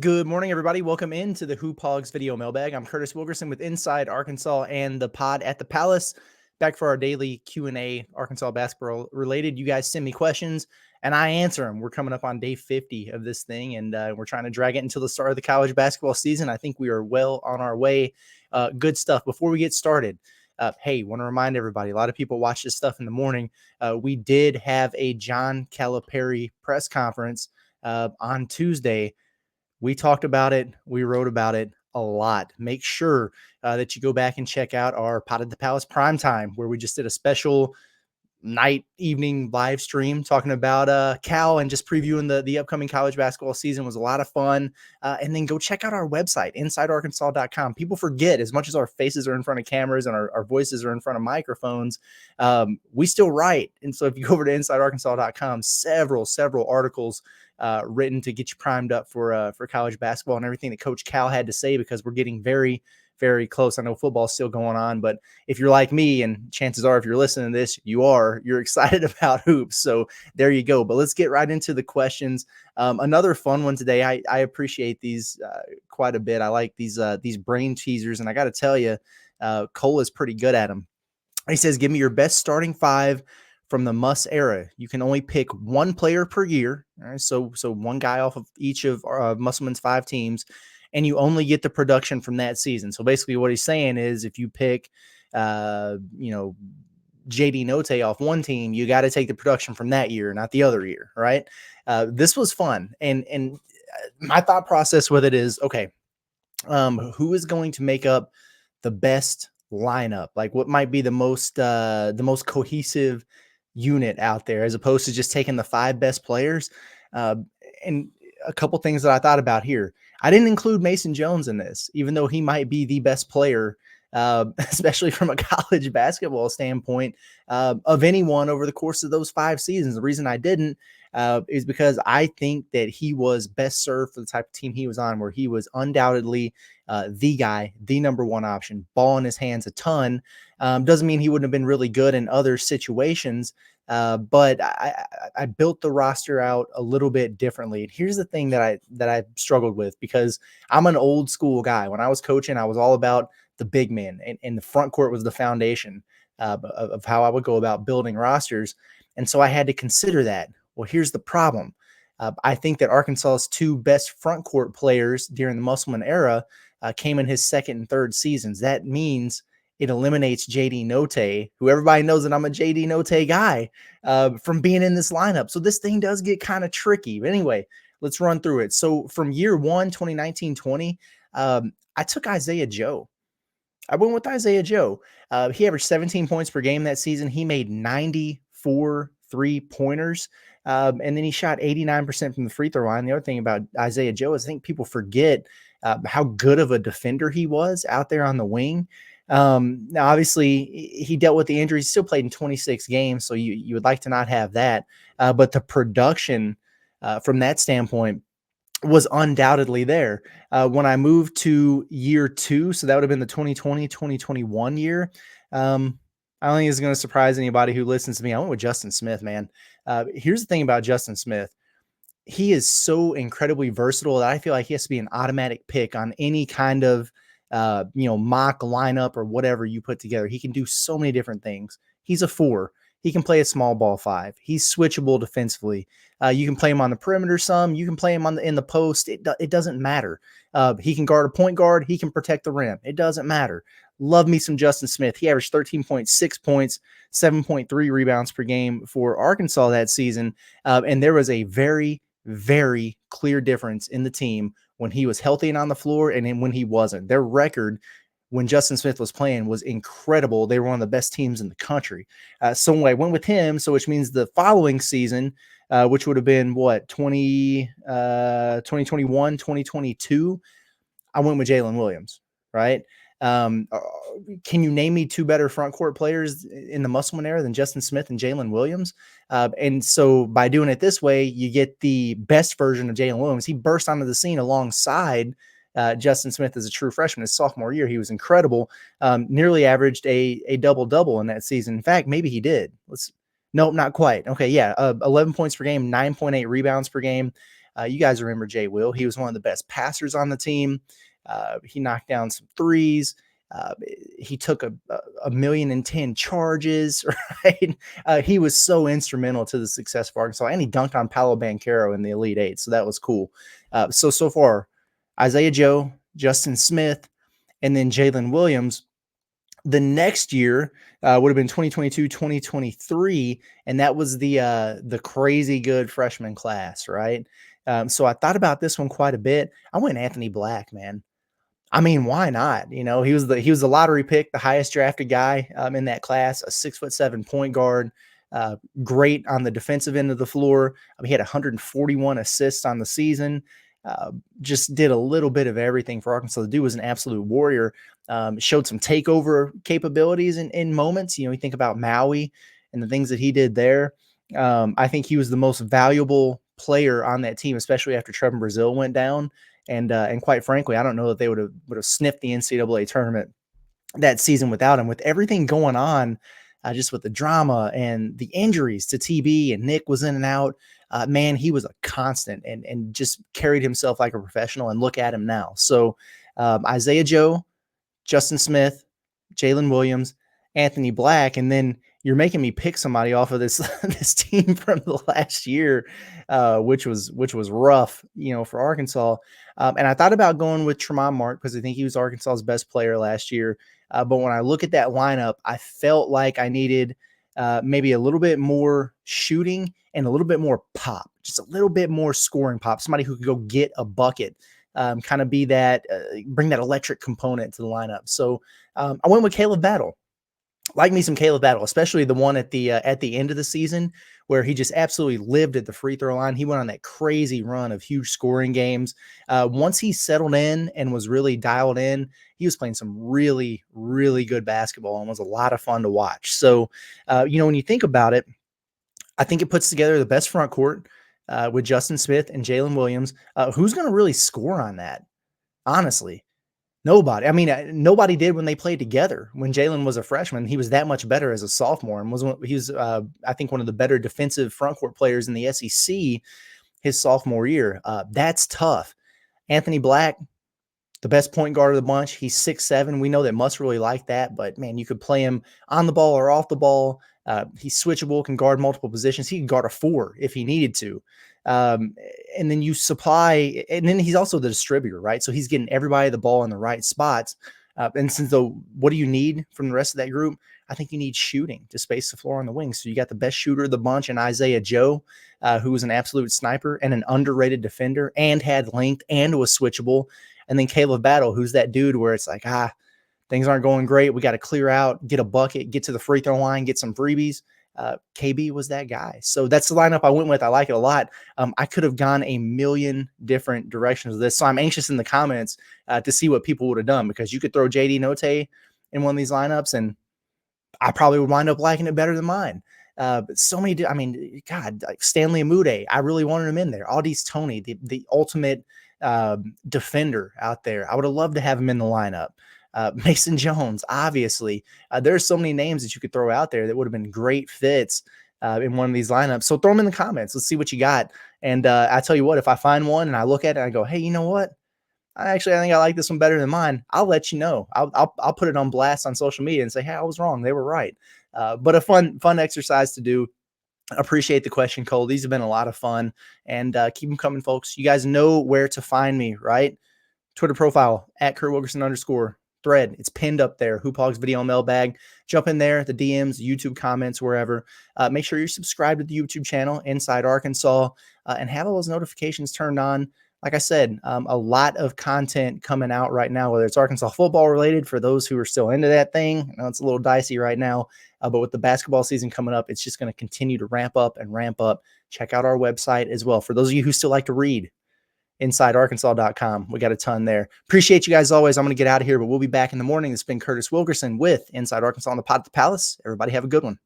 Good morning, everybody. Welcome into the Hoop Hogs video mailbag. I'm Curtis Wilkerson with Inside Arkansas and the pod at the Palace. Back for our daily Q&A, Arkansas basketball related. You guys send me questions, and I answer them. We're coming up on day 50 of this thing, and we're trying to drag it until the start of the college basketball season. I think we are well on our way. Good stuff. Before we get started, hey, want to remind everybody, a lot of people watch this stuff in the morning. We did have a John Calipari press conference on Tuesday. We talked about it. We wrote about it a lot. Make sure that you go back and check out our Pod at the Palace Primetime, where we just did a special evening live stream talking about Cal and just previewing the upcoming college basketball season. It was a lot of fun. And then go check out our website, insidearkansas.com. People forget, as much as our faces are in front of cameras and our voices are in front of microphones, we still write. And so if you go over to insidearkansas.com, several articles written to get you primed up for college basketball and everything that Coach Cal had to say, because we're getting very, very close. I know football's still going on, but if you're like me, and chances are if you're listening to this, you're excited about hoops. So there you go. But let's get right into the questions. Another fun one today. I appreciate these quite a bit. I like these brain teasers, and I got to tell you, Cole is pretty good at them. He says, give me your best starting five from the Muss era. You can only pick one player per year. All right, so one guy off of each of Musselman's 5 teams, and you only get the production from that season. So basically what he's saying is, if you pick, JD Note off one team, you got to take the production from that year, not the other year, right? This was fun. And my thought process with it is, okay, who is going to make up the best lineup? Like, what might be the most cohesive unit out there, as opposed to just taking the 5 best players? And a couple things that I thought about here. I didn't include Mason Jones in this, even though he might be the best player, especially from a college basketball standpoint, of anyone over the course of those 5 seasons. The reason I didn't is because I think that he was best served for the type of team he was on, where he was undoubtedly the guy, the number one option, ball in his hands a ton. Doesn't mean he wouldn't have been really good in other situations, but I built the roster out a little bit differently. And here's the thing that I struggled with, because I'm an old school guy. When I was coaching, I was all about the big man, and the front court was the foundation of how I would go about building rosters. And so I had to consider that. Well, here's the problem. I think that Arkansas's 2 best front court players during the Musselman era came in his second and third seasons. That means it eliminates JD Note, who everybody knows that I'm a JD Note guy, from being in this lineup. So this thing does get kind of tricky. But anyway, let's run through it. So from year 1, 2019-20, I took Isaiah Joe. I went with Isaiah Joe. He averaged 17 points per game that season. He made 94 3-pointers. And then he shot 89% from the free throw line. The other thing about Isaiah Joe is, I think people forget how good of a defender he was out there on the wing. Now, obviously, he dealt with the injuries, still played in 26 games, so you would like to not have that. But the production from that standpoint was undoubtedly there. When I moved to year 2, so that would have been the 2020-2021 year, I don't think it's going to surprise anybody who listens to me. I went with Justin Smith, man. Here's the thing about Justin Smith. He is so incredibly versatile that I feel like he has to be an automatic pick on any kind of, mock lineup or whatever you put together. He can do so many different things. He's a 4. He can play a small ball 5. He's switchable defensively. You can play him on the perimeter some. You can play him in the post. It doesn't matter. He can guard a point guard. He can protect the rim. It doesn't matter. Love me some Justin Smith. He averaged 13.6 points, 7.3 rebounds per game for Arkansas that season. And there was a very, very clear difference in the team when he was healthy and on the floor, and then when he wasn't. Their record when Justin Smith was playing was incredible. They were one of the best teams in the country. So I went with him, so which means the following season, which would have been 2021, 2022, I went with Jalen Williams, right? Can you name me 2 better front court players in the Musselman era than Justin Smith and Jalen Williams? And so by doing it this way, you get the best version of Jalen Williams. He burst onto the scene alongside Justin Smith as a true freshman. His sophomore year, he was incredible. Nearly averaged a double-double in that season. In fact, maybe he did. Nope, not quite. Okay, yeah, 11 points per game, 9.8 rebounds per game. You guys remember Jay Will. He was one of the best passers on the team. He knocked down some threes. He took a 1,010,000 charges, right? He was so instrumental to the success of Arkansas, and he dunked on Paolo Banchero in the Elite Eight, so that was cool. So far, Isaiah Joe, Justin Smith, and then Jalen Williams. The next year would have been 2022, 2023, and that was the crazy good freshman class, right? So I thought about this one quite a bit. I went Anthony Black, man. I mean, why not? He was the lottery pick, the highest drafted guy in that class, a 6'7" point guard, great on the defensive end of the floor. He had 141 assists on the season. Just did a little bit of everything for Arkansas. The dude was an absolute warrior. Showed some takeover capabilities in moments. You think about Maui and the things that he did there. I think he was the most valuable player on that team, especially after Trevor Brazile went down. And quite frankly, I don't know that they would have sniffed the NCAA tournament that season without him. With everything going on, just with the drama and the injuries to TB, and Nick was in and out. Man, he was a constant and just carried himself like a professional. And look at him now. So Isaiah Joe, Justin Smith, Jalen Williams, Anthony Black, and then you're making me pick somebody off of this this team from the last year, which was rough, for Arkansas. And I thought about going with Tremont Mark because I think he was Arkansas's best player last year. But when I look at that lineup, I felt like I needed maybe a little bit more shooting and a little bit more pop, just a little bit more scoring pop. Somebody who could go get a bucket, kind of be that, bring that electric component to the lineup. So I went with Caleb Battle. Like me some Caleb Battle, especially the one at the end of the season where he just absolutely lived at the free throw line. He went on that crazy run of huge scoring games. Once he settled in and was really dialed in, he was playing some really, really good basketball and was a lot of fun to watch. So, when you think about it, I think it puts together the best front court with Justin Smith and Jalen Williams. Who's going to really score on that? Honestly. Nobody. I mean, nobody did when they played together. When Jalen was a freshman, he was that much better as a sophomore, and he was I think one of the better defensive front court players in the SEC his sophomore year. That's tough. Anthony Black, the best point guard of the bunch. He's 6'7". We know that Muss really liked that, but man, you could play him on the ball or off the ball. He's switchable, can guard multiple positions. He can guard a 4 if he needed to. And then you supply, and then he's also the distributor, right? So he's getting everybody the ball in the right spots. And since what do you need from the rest of that group? I think you need shooting to space the floor on the wings. So you got the best shooter of the bunch in Isaiah Joe, who was an absolute sniper and an underrated defender and had length and was switchable. And then Caleb Battle, who's that dude where it's like, things aren't going great. We got to clear out, get a bucket, get to the free throw line, get some freebies. KB was that guy. So that's the lineup I went with. I like it a lot. I could have gone a million different directions with this. So I'm anxious in the comments to see what people would have done, because you could throw JD Note in one of these lineups and I probably would wind up liking it better than mine. But so many, God, like Stanley Amude, I really wanted him in there. Aldis Toney, the ultimate defender out there. I would have loved to have him in the lineup. Mason Jones, obviously. There are so many names that you could throw out there that would have been great fits in one of these lineups. So throw them in the comments. Let's see what you got. And I tell you what, if I find one and I look at it and I go, hey, you know what? I think I like this one better than mine. I'll let you know. I'll put it on blast on social media and say, hey, I was wrong. They were right. But a fun exercise to do. Appreciate the question, Cole. These have been a lot of fun, and keep them coming, folks. You guys know where to find me, right? Twitter profile at Kurt Wilkerson _ thread. It's pinned up there. Hoophogs video mailbag. Jump in there, the DMs, YouTube comments, wherever. Make sure you're subscribed to the YouTube channel, Inside Arkansas, and have all those notifications turned on. Like I said, a lot of content coming out right now, whether it's Arkansas football related for those who are still into that thing. I know it's a little dicey right now, but with the basketball season coming up, it's just going to continue to ramp up and ramp up. Check out our website as well. For those of you who still like to read, InsideArkansas.com. We got a ton there. Appreciate you guys always. I'm going to get out of here, but we'll be back in the morning. It's been Curtis Wilkerson with Inside Arkansas on the Pod at the Palace. Everybody have a good one.